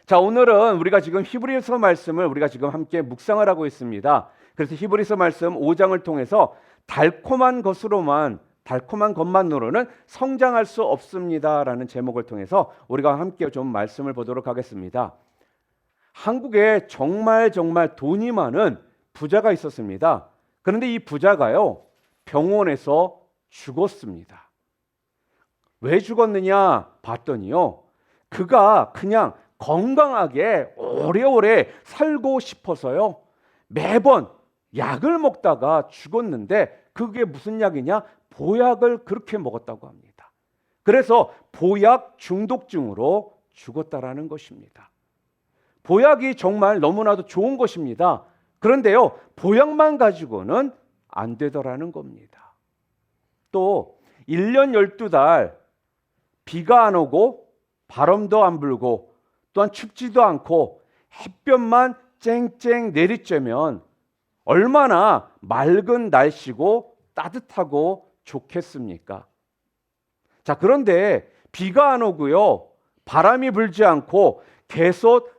자, 오늘은 우리가 지금 히브리서 말씀을 우리가 지금 함께 묵상을 하고 있습니다. 그래서 히브리서 말씀 5장을 통해서 달콤한 것만으로는 성장할 수 없습니다라는 제목을 통해서 우리가 함께 좀 말씀을 보도록 하겠습니다. 한국에 정말 돈이 많은 부자가 있었습니다. 그런데 이 부자가요, 병원에서 죽었습니다. 왜 죽었느냐 봤더니요, 그가 그냥 건강하게 오래오래 살고 싶어서요, 매번 약을 먹다가 죽었는데, 그게 무슨 약이냐? 보약을 그렇게 먹었다고 합니다. 그래서 보약 중독증으로 죽었다라는 것입니다. 보약이 정말 너무나도 좋은 것입니다. 그런데요, 보약만 가지고는 안 되더라는 겁니다. 또 1년 12달 비가 안 오고 바람도 안 불고 또한 춥지도 않고 햇볕만 쨍쨍 내리쬐면 얼마나 맑은 날씨고 따뜻하고 좋겠습니까? 자, 그런데 비가 안 오고요, 바람이 불지 않고 계속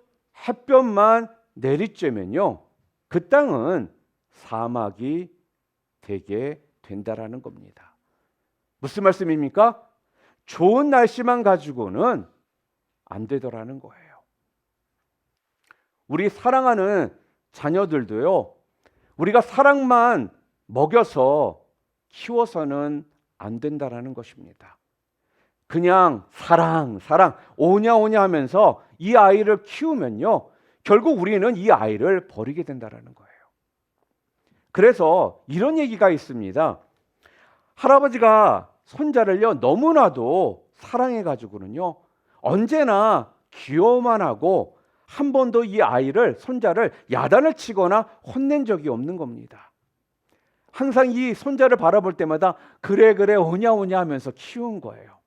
햇볕만 내리쬐면요, 그 땅은 사막이 되게 된다라는 겁니다. 무슨 말씀입니까? 좋은 날씨만 가지고는 안 되더라는 거예요. 우리 사랑하는 자녀들도요, 우리가 사랑만 먹여서 키워서는 안 된다라는 것입니다. 그냥 사랑 오냐 하면서 이 아이를 키우면요, 결국 우리는 이 아이를 버리게 된다라는 거예요. 그래서 이런 얘기가 있습니다. 할아버지가 손자를요, 너무나도 사랑해 가지고는요, 언제나 귀여워만 하고 한 번도 이 아이를, 손자를 야단을 치거나 혼낸 적이 없는 겁니다. 항상 이 손자를 바라볼 때마다 그래 오냐 하면서 키운 거예요.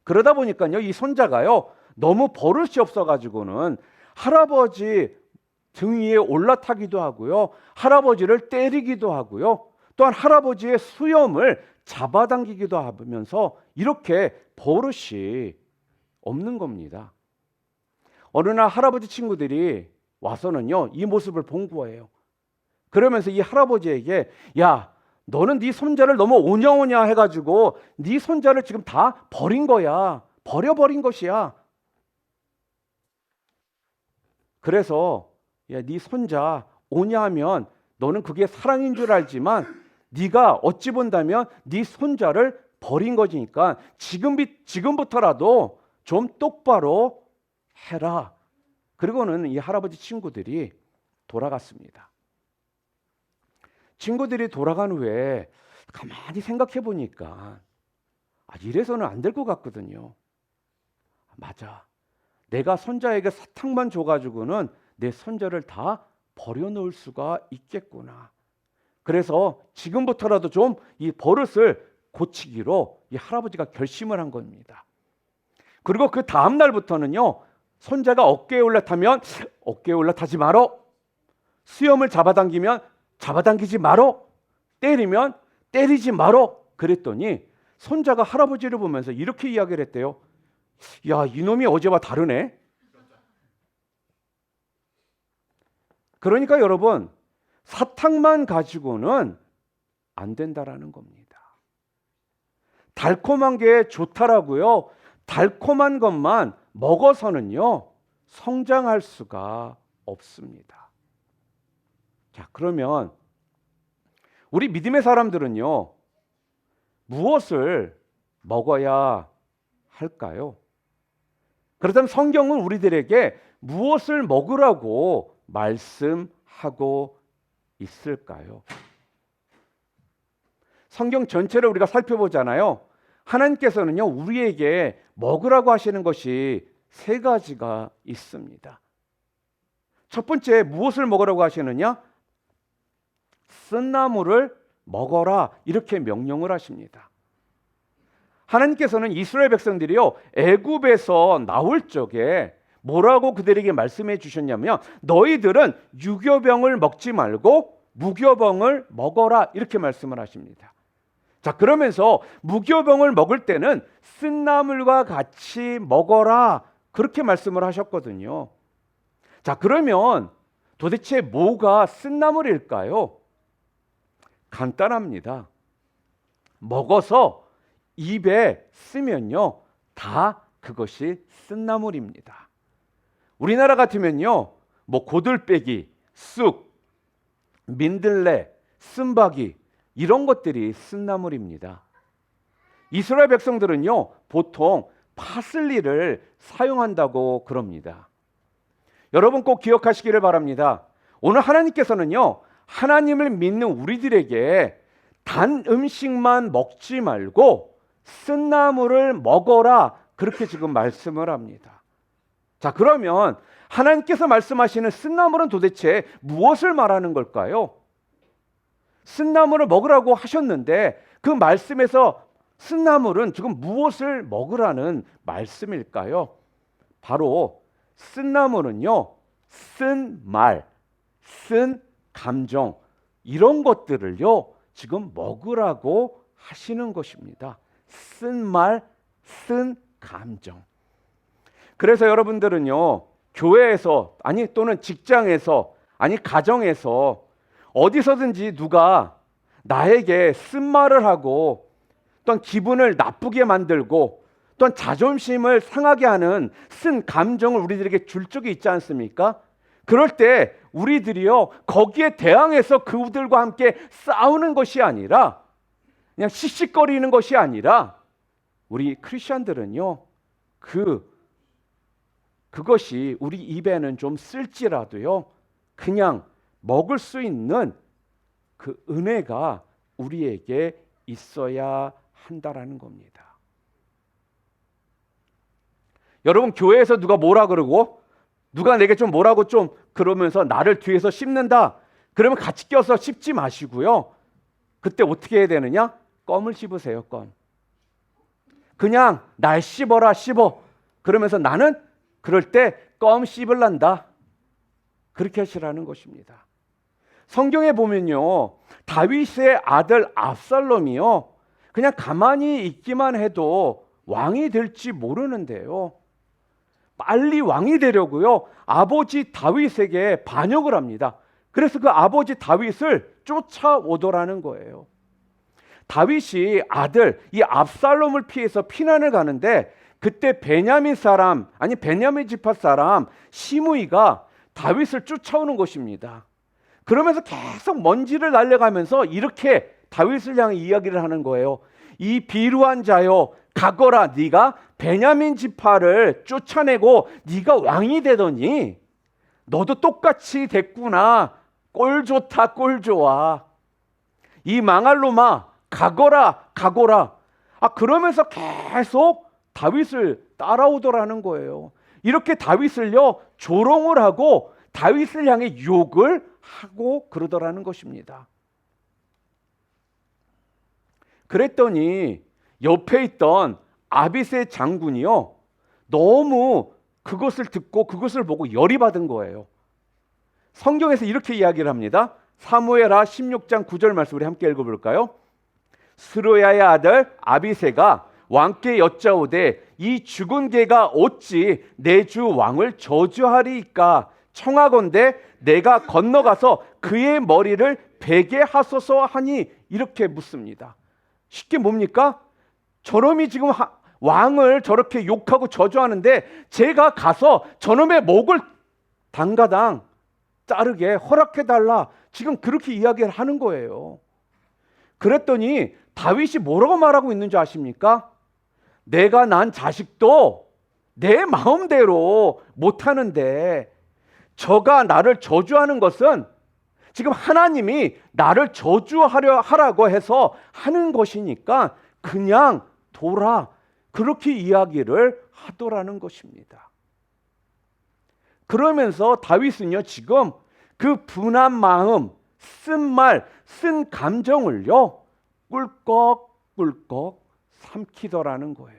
그러다 보니까요, 이 손자가요, 너무 버릇이 없어가지고는 할아버지 등 위에 올라타기도 하고요, 할아버지를 때리기도 하고요, 또한 할아버지의 수염을 잡아당기기도 하면서 이렇게 버릇이 없는 겁니다. 어느 날 할아버지 친구들이 와서는요, 이 모습을 본 거예요. 그러면서 이 할아버지에게, 야, 너는 네 손자를 너무 오냐 해가지고 네 손자를 지금 다 버린 거야. 버려버린 것이야. 그래서 야, 네 손자 오냐 하면 너는 그게 사랑인 줄 알지만 네가 어찌 본다면 네 손자를 버린 거니까 지금부터라도 좀 똑바로 해라. 그리고는 이 할아버지 친구들이 돌아갔습니다. 친구들이 돌아간 후에 가만히 생각해 보니까 이래서는 안 될 것 같거든요. 맞아. 내가 손자에게 사탕만 줘가지고는 내 손자를 다 버려놓을 수가 있겠구나. 그래서 지금부터라도 좀 이 버릇을 고치기로 이 할아버지가 결심을 한 겁니다. 그리고 그 다음 날부터는요, 손자가 어깨에 올라타면 어깨에 올라타지 마로, 수염을 잡아당기면 잡아당기지 마로, 때리면 때리지 마로 그랬더니 손자가 할아버지를 보면서 이렇게 이야기를 했대요. 야, 이놈이 어제와 다르네. 그러니까 여러분, 사탕만 가지고는 안 된다라는 겁니다. 달콤한 게 좋다라고요, 달콤한 것만 먹어서는요, 성장할 수가 없습니다. 자, 그러면 우리 믿음의 사람들은요, 무엇을 먹어야 할까요? 그렇다면 성경은 우리들에게 무엇을 먹으라고 말씀하고 있을까요? 성경 전체를 우리가 살펴보잖아요. 하나님께서는요, 우리에게 먹으라고 하시는 것이 세 가지가 있습니다. 첫 번째, 무엇을 먹으라고 하시느냐? 쓴 나물을 먹어라, 이렇게 명령을 하십니다. 하나님께서는 이스라엘 백성들이요, 애굽에서 나올 적에 뭐라고 그들에게 말씀해 주셨냐면, 너희들은 유교병을 먹지 말고 무교병을 먹어라, 이렇게 말씀을 하십니다. 자, 그러면서 무교병을 먹을 때는 쓴 나물과 같이 먹어라, 그렇게 말씀을 하셨거든요. 자, 그러면 도대체 뭐가 쓴나물일까요? 간단합니다. 먹어서 입에 쓰면요, 다 그것이 쓴나물입니다. 우리나라 같으면요, 뭐 고들빼기, 쑥, 민들레, 쓴바귀 이런 것들이 쓴나물입니다. 이스라엘 백성들은요, 보통 파슬리를 사용한다고 그럽니다. 여러분 꼭 기억하시기를 바랍니다. 오늘 하나님께서는요, 하나님을 믿는 우리들에게 단 음식만 먹지 말고 쓴나물을 먹어라, 그렇게 지금 말씀을 합니다. 자, 그러면 하나님께서 말씀하시는 쓴나물은 도대체 무엇을 말하는 걸까요? 쓴나물을 먹으라고 하셨는데 그 말씀에서 쓴나물은 지금 무엇을 먹으라는 말씀일까요? 바로 쓴나물은요, 쓴 말, 쓴 감정 이런 것들을요 지금 먹으라고 하시는 것입니다. 쓴 말, 쓴 감정. 그래서 여러분들은요, 교회에서 아니 또는 직장에서 아니 가정에서 어디서든지 누가 나에게 쓴 말을 하고 또한 기분을 나쁘게 만들고 또한 자존심을 상하게 하는 쓴 감정을 우리들에게 줄 적이 있지 않습니까? 그럴 때 우리들이요, 거기에 대항해서 그들과 함께 싸우는 것이 아니라 그냥 씩씩거리는 것이 아니라 우리 크리스천들은요, 그것이 우리 입에는 좀 쓸지라도요, 그냥 먹을 수 있는 그 은혜가 우리에게 있어야 한다라는 겁니다. 여러분, 교회에서 누가 뭐라 그러고 누가 내게 좀 뭐라고 좀 그러면서 나를 뒤에서 씹는다, 그러면 같이 껴서 씹지 마시고요, 그때 어떻게 해야 되느냐? 껌을 씹으세요. 껌. 그냥 날 씹어라, 씹어. 그러면서 나는 그럴 때 껌 씹을란다, 그렇게 하시라는 것입니다. 성경에 보면요, 다윗의 아들 압살롬이요, 그냥 가만히 있기만 해도 왕이 될지 모르는데요, 빨리 왕이 되려고요, 아버지 다윗에게 반역을 합니다. 그래서 그 아버지 다윗을 쫓아오더라는 거예요. 다윗이 아들 이 압살롬을 피해서 피난을 가는데 그때 베냐민 지파 사람 시므이가 다윗을 쫓아오는 것입니다. 그러면서 계속 먼지를 날려가면서 이렇게 다윗을 향해 이야기를 하는 거예요. 이 비루한 자여, 가거라. 네가 베냐민 지파를 쫓아내고 네가 왕이 되더니 너도 똑같이 됐구나. 꼴 좋다, 꼴 좋아. 이 망할 놈아, 가거라, 가거라. 그러면서 계속 다윗을 따라오더라는 거예요. 이렇게 다윗을요, 조롱을 하고 다윗을 향해 욕을 하고 그러더라는 것입니다. 그랬더니 옆에 있던 아비새 장군이요, 너무 그것을 듣고 그것을 보고 열이 받은 거예요. 성경에서 이렇게 이야기를 합니다. 사무엘하 16장 9절 말씀 우리 함께 읽어볼까요? 스루야의 아들 아비새가 왕께 여짜오되 이 죽은 개가 어찌 내 주 왕을 저주하리이까? 청하건대 내가 건너가서 그의 머리를 베게 하소서 하니, 이렇게 묻습니다. 쉽게 뭡니까? 저놈이 지금 왕을 저렇게 욕하고 저주하는데 제가 가서 저놈의 목을 단가당 자르게 허락해달라, 지금 그렇게 이야기를 하는 거예요. 그랬더니 다윗이 뭐라고 말하고 있는지 아십니까? 내가 난 자식도 내 마음대로 못하는데 저가 나를 저주하는 것은 지금 하나님이 나를 저주하라고 해서 하는 것이니까 그냥 둬라, 그렇게 이야기를 하더라는 것입니다. 그러면서 다윗은요, 지금 그 분한 마음, 쓴 말, 쓴 감정을요, 꿀꺽꿀꺽 삼키더라는 거예요.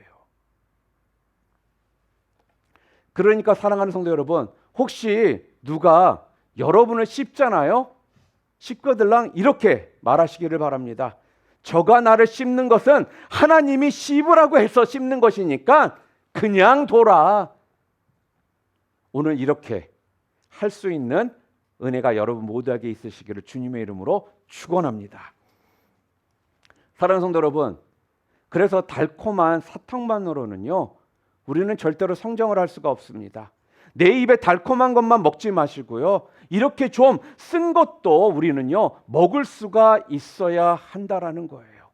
그러니까 사랑하는 성도 여러분, 혹시 누가 여러분을 씹잖아요? 씹거들랑 이렇게 말하시기를 바랍니다. 저가 나를 씹는 것은 하나님이 씹으라고 해서 씹는 것이니까 그냥 둬라. 오늘 이렇게 할 수 있는 은혜가 여러분 모두에게 있으시기를 주님의 이름으로 축원합니다. 사랑하는 성도 여러분, 그래서 달콤한 사탕만으로는요, 우리는 절대로 성장을 할 수가 없습니다. 내 입에 달콤한 것만 먹지 마시고요, 이렇게 좀 쓴 것도 우리는요 먹을 수가 있어야 한다라는 거예요.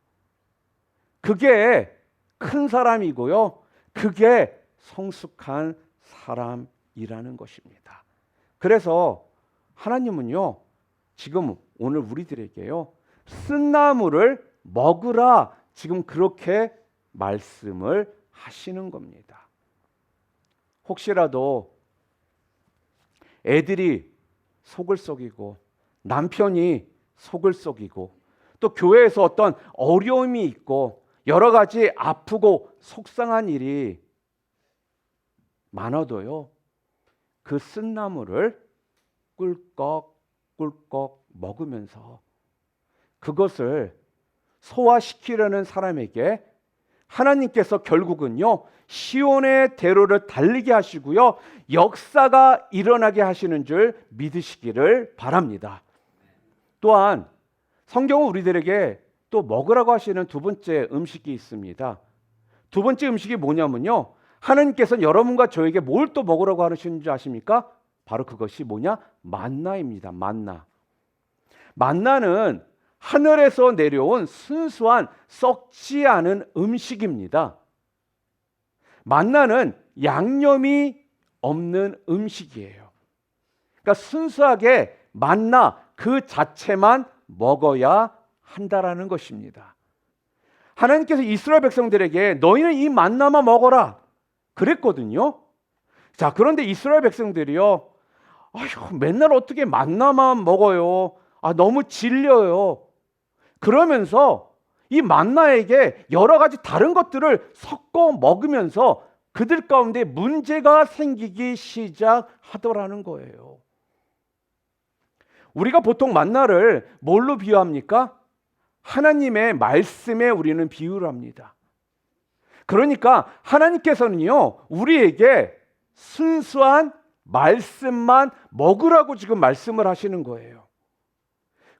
그게 큰 사람이고요, 그게 성숙한 사람이라는 것입니다. 그래서 하나님은요 지금 오늘 우리들에게요 쓴 나무를 먹으라, 지금 그렇게 말씀을 하시는 겁니다. 혹시라도 애들이 속을 썩이고 남편이 속을 썩이고 또 교회에서 어떤 어려움이 있고 여러 가지 아프고 속상한 일이 많아도요, 그 쓴나무를 꿀꺽꿀꺽 먹으면서 그것을 소화시키려는 사람에게 하나님께서 결국은요 시온의 대로를 달리게 하시고요 역사가 일어나게 하시는 줄 믿으시기를 바랍니다. 또한 성경은 우리들에게 또 먹으라고 하시는 두 번째 음식이 있습니다. 두 번째 음식이 뭐냐면요, 하나님께서는 여러분과 저에게 뭘 또 먹으라고 하시는 줄 아십니까? 바로 그것이 뭐냐? 만나입니다. 만나. 만나는 하늘에서 내려온 순수한 썩지 않은 음식입니다. 만나는 양념이 없는 음식이에요. 그러니까 순수하게 만나 그 자체만 먹어야 한다라는 것입니다. 하나님께서 이스라엘 백성들에게 너희는 이 만나만 먹어라 그랬거든요. 자, 그런데 이스라엘 백성들이요, 아휴, 맨날 어떻게 만나만 먹어요? 너무 질려요. 그러면서 이 만나에게 여러 가지 다른 것들을 섞어 먹으면서 그들 가운데 문제가 생기기 시작하더라는 거예요. 우리가 보통 만나를 뭘로 비유합니까? 하나님의 말씀에 우리는 비유를 합니다. 그러니까 하나님께서는요 우리에게 순수한 말씀만 먹으라고 지금 말씀을 하시는 거예요.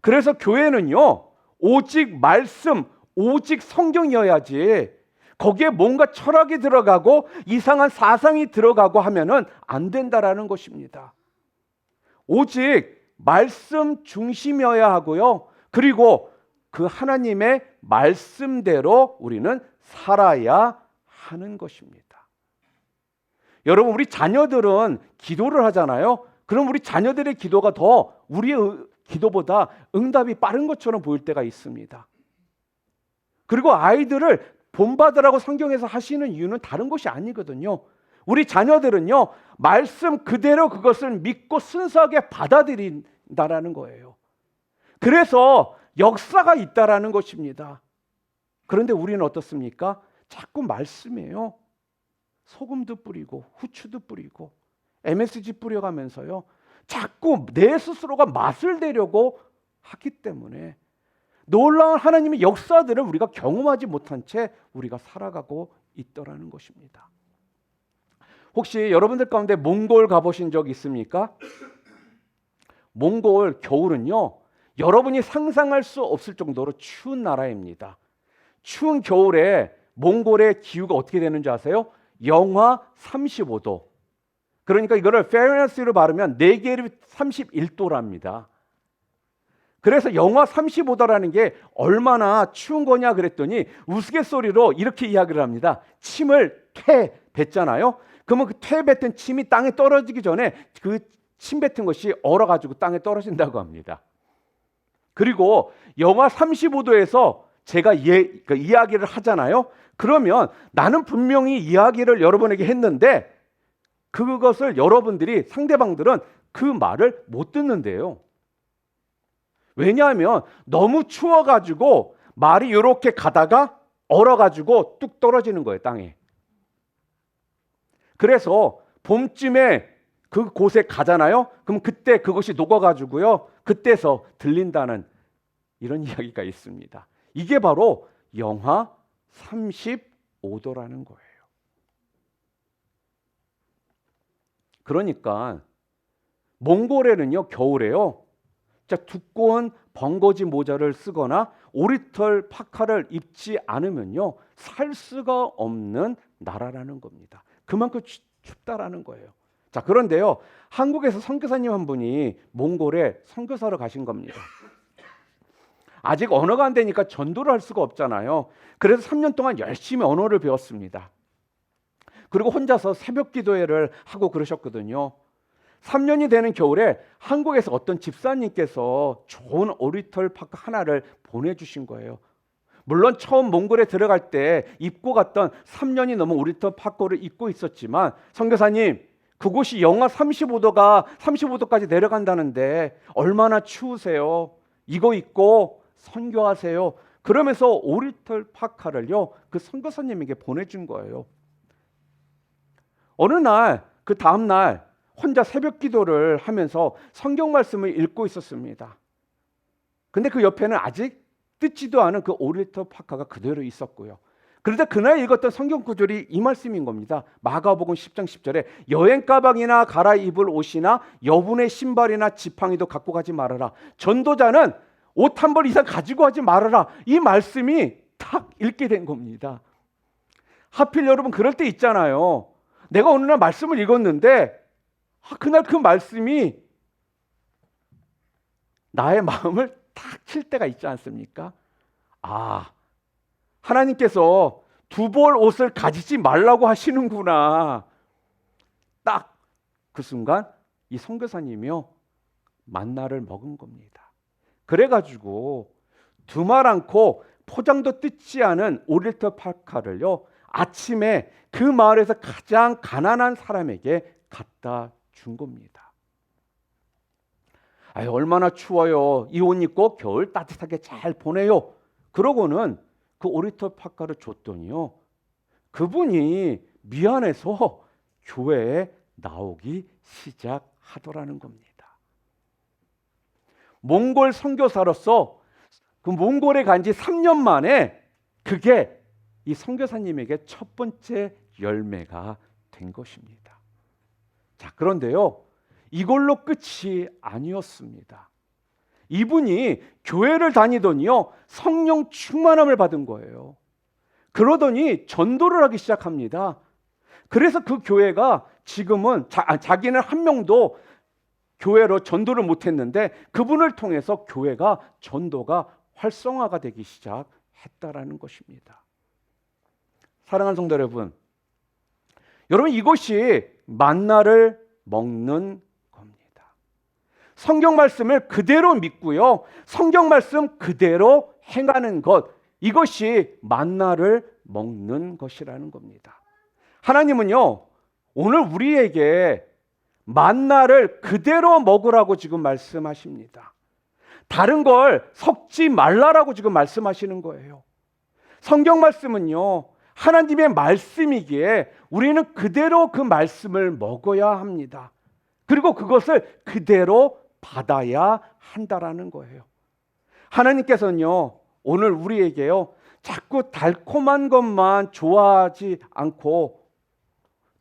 그래서 교회는요 오직 말씀, 오직 성경이어야지 거기에 뭔가 철학이 들어가고 이상한 사상이 들어가고 하면은 안 된다라는 것입니다. 오직 말씀 중심이어야 하고요, 그리고 그 하나님의 말씀대로 우리는 살아야 하는 것입니다. 여러분, 우리 자녀들은 기도를 하잖아요. 그럼 우리 자녀들의 기도가 더 우리의 기도보다 응답이 빠른 것처럼 보일 때가 있습니다. 그리고 아이들을 본받으라고 성경에서 하시는 이유는 다른 것이 아니거든요. 우리 자녀들은요 말씀 그대로 그것을 믿고 순수하게 받아들인다라는 거예요. 그래서 역사가 있다라는 것입니다. 그런데 우리는 어떻습니까? 자꾸 말씀이에요. 소금도 뿌리고 후추도 뿌리고 MSG 뿌려가면서요 자꾸 내 스스로가 맛을 내려고 하기 때문에 놀라운 하나님의 역사들을 우리가 경험하지 못한 채 우리가 살아가고 있더라는 것입니다. 혹시 여러분들 가운데 몽골 가보신 적 있습니까? 몽골 겨울은요 여러분이 상상할 수 없을 정도로 추운 나라입니다. 추운 겨울에 몽골의 기후가 어떻게 되는지 아세요? 영하 35도. 그러니까 이거를 페르나스로 바르면 4개를 31도랍니다. 그래서 영하 35도라는 게 얼마나 추운 거냐 그랬더니 우스갯소리로 이렇게 이야기를 합니다. 침을 퇴 뱉잖아요. 그러면 그 퇴 뱉은 침이 땅에 떨어지기 전에 그 침 뱉은 것이 얼어가지고 땅에 떨어진다고 합니다. 그리고 영하 35도에서 제가 이야기를 하잖아요. 그러면 나는 분명히 이야기를 여러분에게 했는데 그것을 여러분들이 상대방들은 그 말을 못 듣는데요. 왜냐하면 너무 추워가지고 말이 이렇게 가다가 얼어가지고 뚝 떨어지는 거예요, 땅에. 그래서 봄쯤에 그 곳에 가잖아요. 그럼 그때 그것이 녹아가지고요, 그때서 들린다는 이런 이야기가 있습니다. 이게 바로 영하 35도라는 거예요. 그러니까 몽골에는요, 겨울에요, 진짜 두꺼운 벙거지 모자를 쓰거나 오리털 파카를 입지 않으면요, 살 수가 없는 나라라는 겁니다. 그만큼 춥다라는 거예요. 자, 그런데요, 한국에서 선교사님 한 분이 몽골에 선교사로 가신 겁니다. 아직 언어가 안 되니까 전도를 할 수가 없잖아요. 그래서 3년 동안 열심히 언어를 배웠습니다. 그리고 혼자서 새벽 기도회를 하고 그러셨거든요. 3년이 되는 겨울에 한국에서 어떤 집사님께서 좋은 오리털 파카 하나를 보내주신 거예요. 물론 처음 몽골에 들어갈 때 입고 갔던 3년이 넘은 오리털 파카를 입고 있었지만, 선교사님, 그곳이 영하 35도까지 내려간다는데 얼마나 추우세요? 이거 입고 선교하세요. 그러면서 오리털 파카를요, 그 선교사님에게 보내준 거예요. 어느 날, 그 다음 날 혼자 새벽 기도를 하면서 성경 말씀을 읽고 있었습니다. 근데 그 옆에는 아직 뜯지도 않은 그 오리털 파카가 그대로 있었고요. 그런데 그날 읽었던 성경 구절이 이 말씀인 겁니다. 마가복음 10장 10절에 여행 가방이나 갈아입을 옷이나 여분의 신발이나 지팡이도 갖고 가지 말아라. 전도자는 옷 한 벌 이상 가지고 가지 말아라. 이 말씀이 딱 읽게 된 겁니다. 하필 여러분, 그럴 때 있잖아요. 내가 어느 날 말씀을 읽었는데 그날 그 말씀이 나의 마음을 탁 칠 때가 있지 않습니까? 하나님께서 두 벌 옷을 가지지 말라고 하시는구나. 딱 그 순간 이 선교사님이요, 만나를 먹은 겁니다. 그래가지고 두말 않고 포장도 뜯지 않은 오리털 파카를요, 아침에 그 마을에서 가장 가난한 사람에게 갖다 준 겁니다. 얼마나 추워요. 이 옷 입고 겨울 따뜻하게 잘 보내요. 그러고는 그 오리털 파카를 줬더니요, 그분이 미안해서 교회에 나오기 시작하더라는 겁니다. 몽골 선교사로서 그 몽골에 간 지 3년 만에 그게 이 선교사님에게 첫 번째 열매가 된 것입니다. 자, 그런데요, 이걸로 끝이 아니었습니다. 이분이 교회를 다니더니요, 성령 충만함을 받은 거예요. 그러더니 전도를 하기 시작합니다. 그래서 그 교회가 지금은 자기는 한 명도 교회로 전도를 못했는데 그분을 통해서 교회가 전도가 활성화가 되기 시작했다라는 것입니다. 사랑하는 성도 여러분, 이것이 만나를 먹는 겁니다. 성경 말씀을 그대로 믿고요, 성경 말씀 그대로 행하는 것, 이것이 만나를 먹는 것이라는 겁니다. 하나님은요, 오늘 우리에게 만나를 그대로 먹으라고 지금 말씀하십니다. 다른 걸 섞지 말라라고 지금 말씀하시는 거예요. 성경 말씀은요, 하나님의 말씀이기에 우리는 그대로 그 말씀을 먹어야 합니다. 그리고 그것을 그대로 받아야 한다라는 거예요. 하나님께서는요, 오늘 우리에게요, 자꾸 달콤한 것만 좋아하지 않고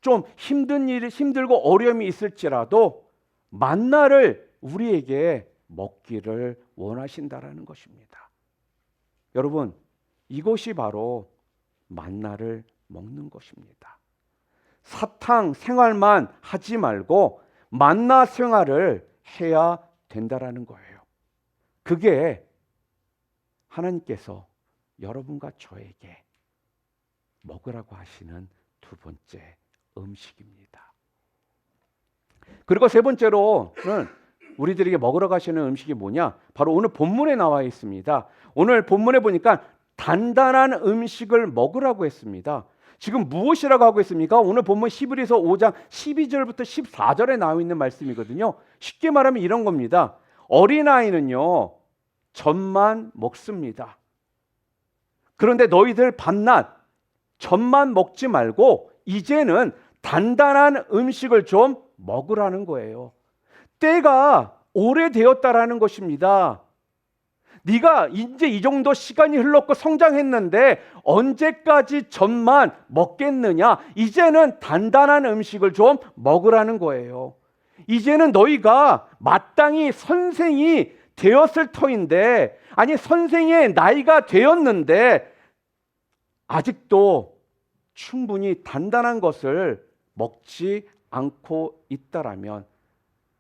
좀 힘들고 어려움이 있을지라도 만나를 우리에게 먹기를 원하신다라는 것입니다. 여러분, 이것이 바로 만나를 먹는 것입니다. 사탕 생활만 하지 말고 만나 생활을 해야 된다라는 거예요. 그게 하나님께서 여러분과 저에게 먹으라고 하시는 두 번째 음식입니다. 그리고 세 번째로는 우리들에게 먹으러 가시는 음식이 뭐냐? 바로 오늘 본문에 나와 있습니다. 오늘 본문에 보니까 단단한 음식을 먹으라고 했습니다. 지금 무엇이라고 하고 있습니까? 오늘 본문 히브리서 5장 12절부터 14절에 나와 있는 말씀이거든요. 쉽게 말하면 이런 겁니다. 어린아이는요, 젖만 먹습니다. 그런데 너희들 밤낮 젖만 먹지 말고 이제는 단단한 음식을 좀 먹으라는 거예요. 때가 오래되었다라는 것입니다. 네가 이제 이 정도 시간이 흘렀고 성장했는데 언제까지 젖만 먹겠느냐? 이제는 단단한 음식을 좀 먹으라는 거예요. 이제는 너희가 마땅히 선생이 되었을 터인데, 아니 선생의 나이가 되었는데 아직도 충분히 단단한 것을 먹지 않고 있다라면,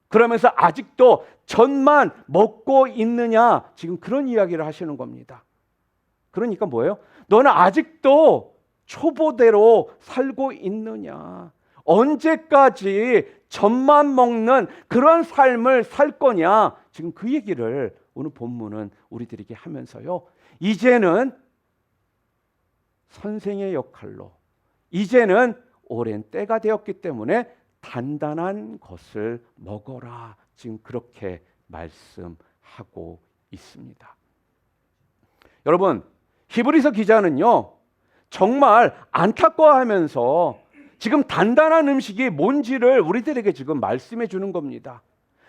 그러면서 아직도 젖만 먹고 있느냐, 지금 그런 이야기를 하시는 겁니다. 그러니까 뭐예요? 너는 아직도 초보대로 살고 있느냐? 언제까지 젖만 먹는 그런 삶을 살 거냐? 지금 그 얘기를 오늘 본문은 우리들에게 하면서요, 이제는 선생의 역할로, 이제는 오랜 때가 되었기 때문에 단단한 것을 먹어라, 지금 그렇게 말씀하고 있습니다. 여러분, 히브리서 기자는요 정말 안타까워하면서 지금 단단한 음식이 뭔지를 우리들에게 지금 말씀해 주는 겁니다.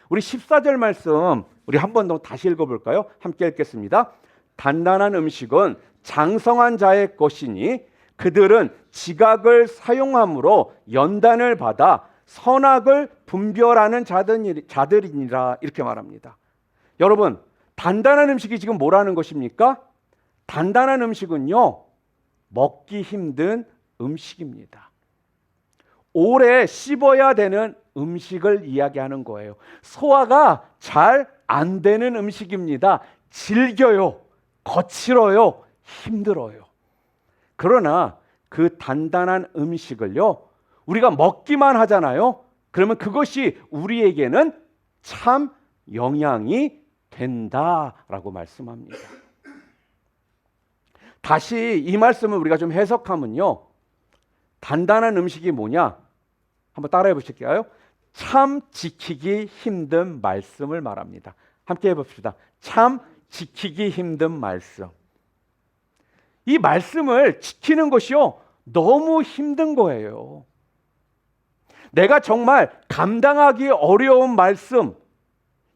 우리 14절 말씀 우리 한 번 더 다시 읽어볼까요? 함께 읽겠습니다. 단단한 음식은 장성한 자의 것이니 그들은 지각을 사용함으로 연단을 받아 선악을 분별하는 자들이니라, 이렇게 말합니다. 여러분, 단단한 음식이 지금 뭐라는 것입니까? 단단한 음식은요 먹기 힘든 음식입니다. 오래 씹어야 되는 음식을 이야기하는 거예요. 소화가 잘 안 되는 음식입니다. 질겨요, 거칠어요, 힘들어요. 그러나 그 단단한 음식을요 우리가 먹기만 하잖아요. 그러면 그것이 우리에게는 참 영향이 된다라고 말씀합니다. 다시 이 말씀을 우리가 좀 해석하면요, 단단한 음식이 뭐냐? 한번 따라해 보실까요? 참 지키기 힘든 말씀을 말합니다. 함께 해봅시다. 참 지키기 힘든 말씀. 이 말씀을 지키는 것이요 너무 힘든 거예요. 내가 정말 감당하기 어려운 말씀,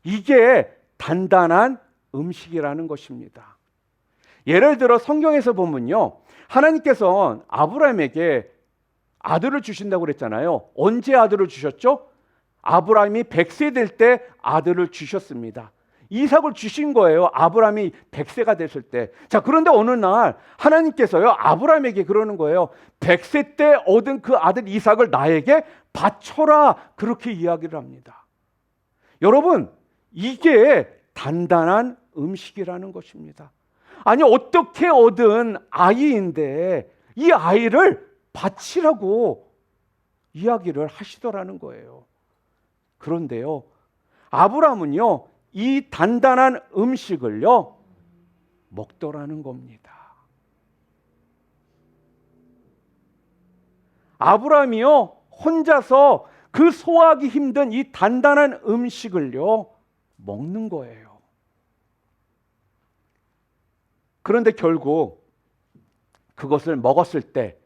이게 단단한 음식이라는 것입니다. 예를 들어 성경에서 보면요, 하나님께서 아브라함에게 아들을 주신다고 그랬잖아요. 언제 아들을 주셨죠? 아브라함이 100세 될 때 아들을 주셨습니다. 이삭을 주신 거예요. 아브라함이 100세가 됐을 때. 자, 그런데 어느 날 하나님께서요 아브라함에게 그러는 거예요. 100세 때 얻은 그 아들 이삭을 나에게 바쳐라, 그렇게 이야기를 합니다. 여러분, 이게 단단한 음식이라는 것입니다. 아니, 어떻게 얻은 아이인데 이 아이를 바치라고 이야기를 하시더라는 거예요. 그런데요, 아브라함은요 이 단단한 음식을요 먹더라는 겁니다. 아브라함이요 혼자서 그 소화하기 힘든 이 단단한 음식을요 먹는 거예요. 그런데 결국 그것을 먹었을 때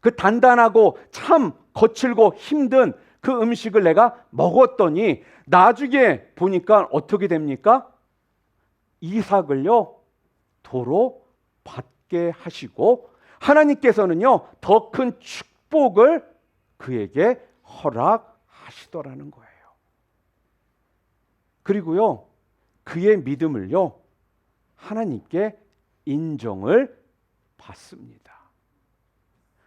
그 단단하고 참 거칠고 힘든 그 음식을 내가 먹었더니 나중에 보니까 어떻게 됩니까? 이삭을요 도로 받게 하시고 하나님께서는요 더 큰 축복을 그에게 허락하시더라는 거예요. 그리고요 그의 믿음을요 하나님께 인정을 받습니다.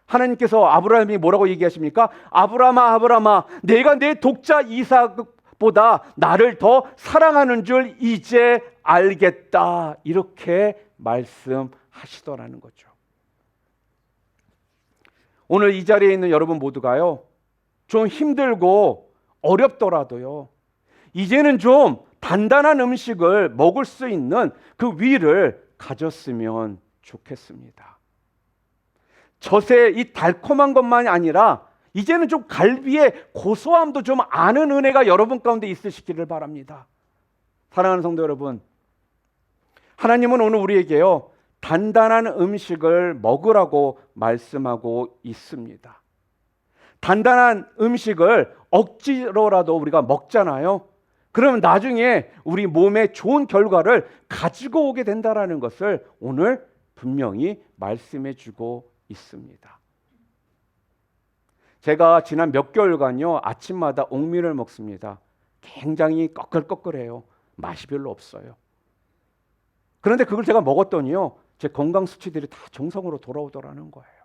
하나님께서 아브라함이 뭐라고 얘기하십니까? 아브라함아, 아브라함아, 내가 내 독자 이삭보다 나를 더 사랑하는 줄 이제 알겠다, 이렇게 말씀하시더라는 거죠. 오늘 이 자리에 있는 여러분 모두가요 좀 힘들고 어렵더라도요 이제는 좀 단단한 음식을 먹을 수 있는 그 위를 가졌으면 좋겠습니다. 젖의 이 달콤한 것만이 아니라 이제는 좀 갈비의 고소함도 좀 아는 은혜가 여러분 가운데 있으시기를 바랍니다. 사랑하는 성도 여러분, 하나님은 오늘 우리에게요 단단한 음식을 먹으라고 말씀하고 있습니다. 단단한 음식을 억지로라도 우리가 먹잖아요. 그러면 나중에 우리 몸에 좋은 결과를 가지고 오게 된다라는 것을 오늘 분명히 말씀해 주고 있습니다. 제가 지난 몇 개월간요, 아침마다 옥밀을 먹습니다. 굉장히 꺼끌꺼끌해요. 맛이 별로 없어요. 그런데 그걸 제가 먹었더니요, 제 건강 수치들이 다 정상으로 돌아오더라는 거예요.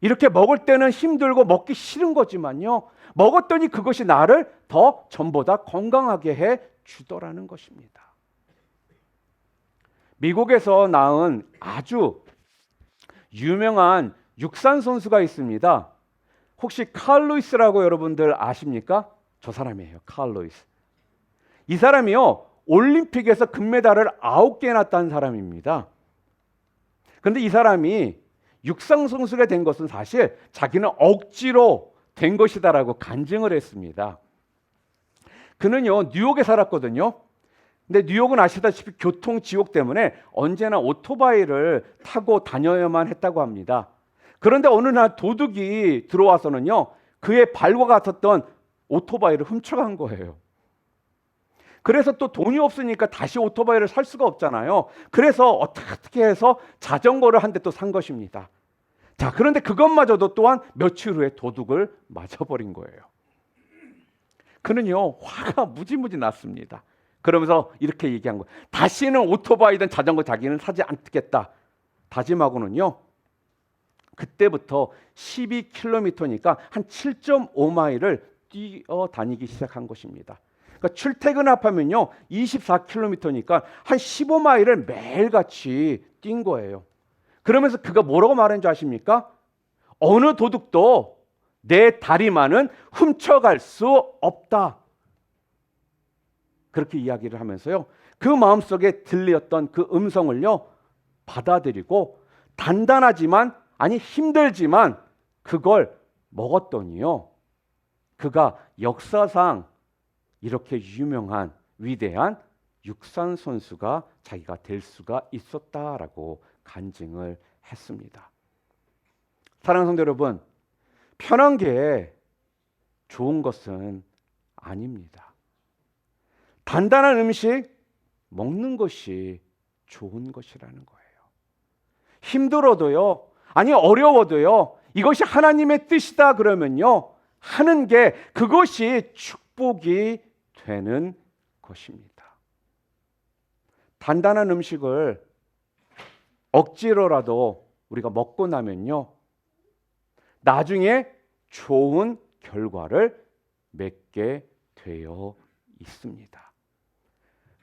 이렇게 먹을 때는 힘들고 먹기 싫은 거지만요, 먹었더니 그것이 나를 더 전보다 건강하게 해 주더라는 것입니다. 미국에서 낳은 아주 유명한 육산 선수가 있습니다. 혹시 칼 루이스라고 여러분들 아십니까? 저 사람이에요. 칼 루이스. 이 사람이요, 올림픽에서 금메달을 9개나 딴 사람입니다. 그런데 이 사람이 육상 선수가 된 것은 사실 자기는 억지로 된 것이다라고 간증을 했습니다. 그는요, 뉴욕에 살았거든요. 근데 뉴욕은 아시다시피 교통 지옥 때문에 언제나 오토바이를 타고 다녀야만 했다고 합니다. 그런데 어느 날 도둑이 들어와서는요, 그의 발과 같았던 오토바이를 훔쳐간 거예요. 그래서 또 돈이 없으니까 다시 오토바이를 살 수가 없잖아요. 그래서 어떻게 해서 자전거를 한 대 또 산 것입니다. 자, 그런데 그것마저도 또한 며칠 후에 도둑을 맞아버린 거예요. 그는요, 화가 무지무지 났습니다. 그러면서 이렇게 얘기한 거예요. 다시는 오토바이든 자전거 자기는 사지 않겠다 다짐하고는요, 그때부터 12km니까 한 7.5마일을 뛰어다니기 시작한 것입니다. 그러니까 출퇴근합하면요 24km니까 한 15마일을 매일같이 뛴 거예요. 그러면서 그가 뭐라고 말했는지 아십니까? 어느 도둑도 내 다리만은 훔쳐갈 수 없다. 그렇게 이야기를 하면서요, 그 마음속에 들렸던 그 음성을요 받아들이고 단단하지만, 아니 힘들지만 그걸 먹었더니요, 그가 역사상 이렇게 유명한 위대한 육상 선수가 자기가 될 수가 있었다라고 간증을 했습니다. 사랑하는 성도 여러분, 편한 게 좋은 것은 아닙니다. 단단한 음식 먹는 것이 좋은 것이라는 거예요. 힘들어도요, 아니 어려워도요, 이것이 하나님의 뜻이다 그러면요, 하는 게 그것이 축복이 되는 것입니다. 단단한 음식을 억지로라도 우리가 먹고 나면요, 나중에 좋은 결과를 맺게 되어 있습니다.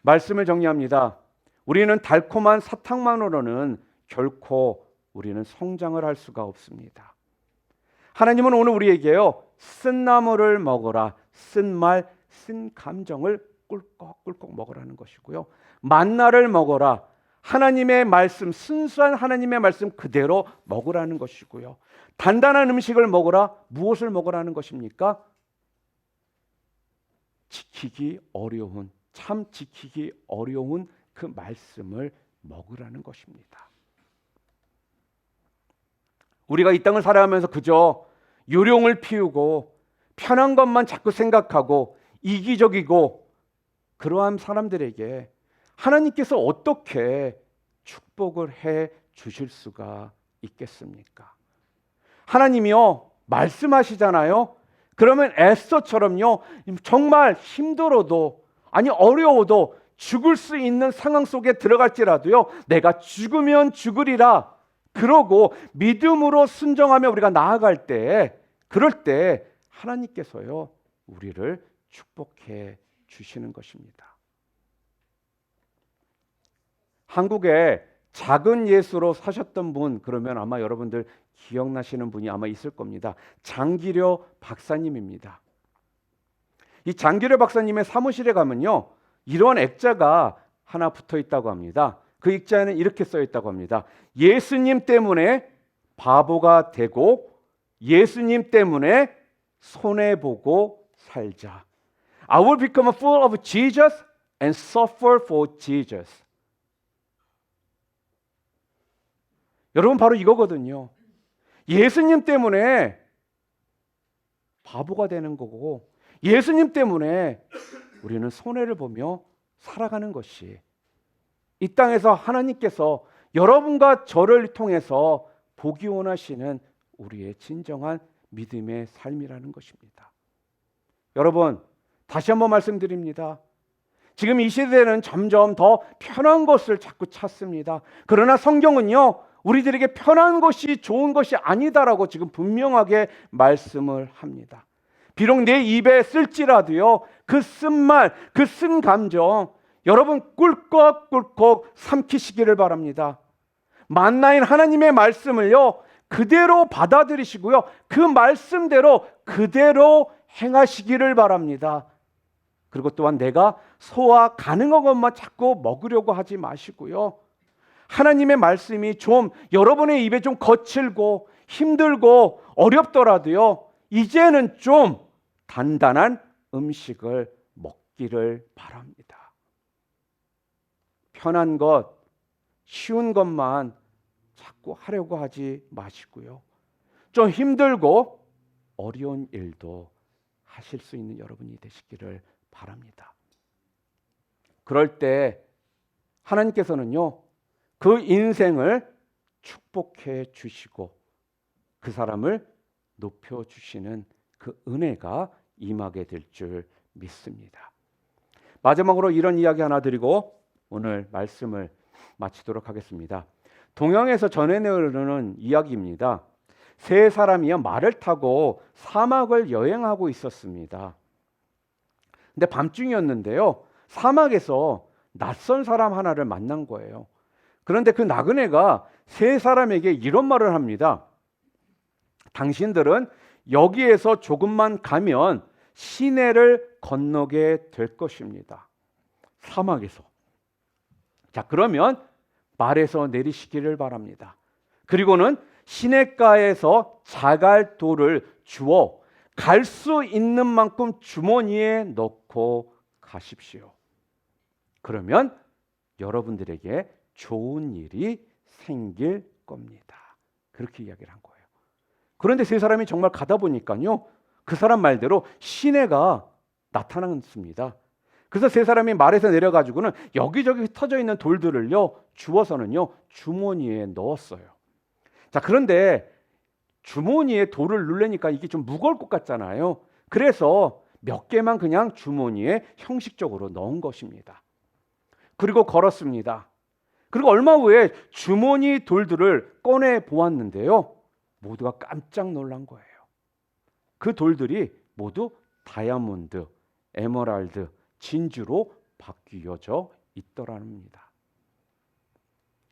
말씀을 정리합니다. 우리는 달콤한 사탕만으로는 결코 우리는 성장을 할 수가 없습니다. 하나님은 오늘 우리에게요, 쓴 나물을 먹어라, 쓴 말, 쓴 감정을 꿀꺽꿀꺽 먹으라는 것이고요, 만나를 먹어라, 하나님의 말씀, 순수한 하나님의 말씀 그대로 먹으라는 것이고요, 단단한 음식을 먹어라, 무엇을 먹으라는 것입니까? 지키기 어려운, 참 지키기 어려운 그 말씀을 먹으라는 것입니다. 우리가 이 땅을 살아가면서 그저 요령을 피우고 편한 것만 자꾸 생각하고 이기적이고 그러한 사람들에게 하나님께서 어떻게 축복을 해 주실 수가 있겠습니까? 하나님이요, 말씀하시잖아요. 그러면 에스더처럼요, 정말 힘들어도, 아니 어려워도 죽을 수 있는 상황 속에 들어갈지라도요, 내가 죽으면 죽으리라 그러고 믿음으로 순종하며 우리가 나아갈 때, 그럴 때 하나님께서요 우리를 축복해 주시는 것입니다. 한국에 작은 예수로 사셨던 분, 그러면 아마 여러분들 기억나시는 분이 아마 있을 겁니다. 장기려 박사님입니다. 이 장기려 박사님의 사무실에 가면요, 이런 액자가 하나 붙어 있다고 합니다. 그 액자에는 이렇게 써 있다고 합니다. 예수님 때문에 바보가 되고 예수님 때문에 손해보고 살자. I will become a fool of Jesus and suffer for Jesus. 여러분, 바로 이거거든요. 예수님 때문에 바보가 되는 거고 예수님 때문에 우리는 손해를 보며 살아가는 것이 이 땅에서 하나님께서 여러분과 저를 통해서 보기 원하시는 우리의 진정한 믿음의 삶이라는 것입니다. 여러분, 다시 한번 말씀드립니다. 지금 이 시대는 점점 더 편한 것을 자꾸 찾습니다. 그러나 성경은요, 우리들에게 편한 것이 좋은 것이 아니다라고 지금 분명하게 말씀을 합니다. 비록 내 입에 쓸지라도요, 그 쓴 말, 그 쓴 감정 여러분 꿀꺽꿀꺽 삼키시기를 바랍니다. 만나인 하나님의 말씀을요, 그대로 받아들이시고요, 그 말씀대로 그대로 행하시기를 바랍니다. 그리고 또한 내가 소화 가능한 것만 자꾸 먹으려고 하지 마시고요, 하나님의 말씀이 좀 여러분의 입에 좀 거칠고 힘들고 어렵더라도요, 이제는 좀 단단한 음식을 먹기를 바랍니다. 편한 것, 쉬운 것만 자꾸 하려고 하지 마시고요, 좀 힘들고 어려운 일도 하실 수 있는 여러분이 되시기를 바랍니다. 그럴 때 하나님께서는요, 그 인생을 축복해 주시고 그 사람을 높여 주시는 그 은혜가 임하게 될 줄 믿습니다. 마지막으로 이런 이야기 하나 드리고 오늘 말씀을 마치도록 하겠습니다. 동양에서 전해내려는 이야기입니다. 세 사람이요, 말을 타고 사막을 여행하고 있었습니다. 근데 밤중이었는데요, 사막에서 낯선 사람 하나를 만난 거예요. 그런데 그 나그네가 세 사람에게 이런 말을 합니다. 당신들은 여기에서 조금만 가면 시내를 건너게 될 것입니다. 사막에서. 자, 그러면 말에서 내리시기를 바랍니다. 그리고는 시냇가에서 자갈 돌을 주워 갈 수 있는 만큼 주머니에 넣고 가십시오. 그러면 여러분들에게 좋은 일이 생길 겁니다. 그렇게 이야기를 한 거예요. 그런데 세 사람이 정말 가다 보니까요, 그 사람 말대로 시내가 나타났습니다. 그래서 세 사람이 말에서 내려가지고는 여기저기 흩어져 있는 돌들을요, 주워서는요 주머니에 넣었어요. 자, 그런데 주머니에 돌을 넣으려니까 이게 좀 무거울 것 같잖아요. 그래서 몇 개만 그냥 주머니에 형식적으로 넣은 것입니다. 그리고 걸었습니다. 그리고 얼마 후에 주머니 돌들을 꺼내 보았는데요, 모두가 깜짝 놀란 거예요. 그 돌들이 모두 다이아몬드, 에메랄드, 진주로 바뀌어져 있더랍니다.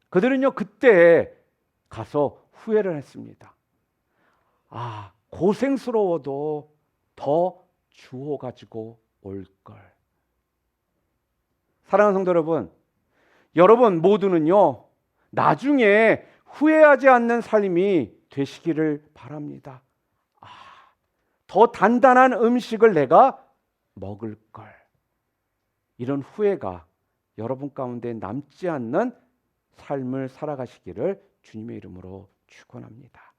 그들은요, 그때 가서 후회를 했습니다. 아, 고생스러워도 더 주워가지고 올걸. 사랑하는 성도 여러분, 여러분 모두는요, 나중에 후회하지 않는 삶이 되시기를 바랍니다. 아, 더 단단한 음식을 내가 먹을 걸. 이런 후회가 여러분 가운데 남지 않는 삶을 살아가시기를 주님의 이름으로 축원합니다.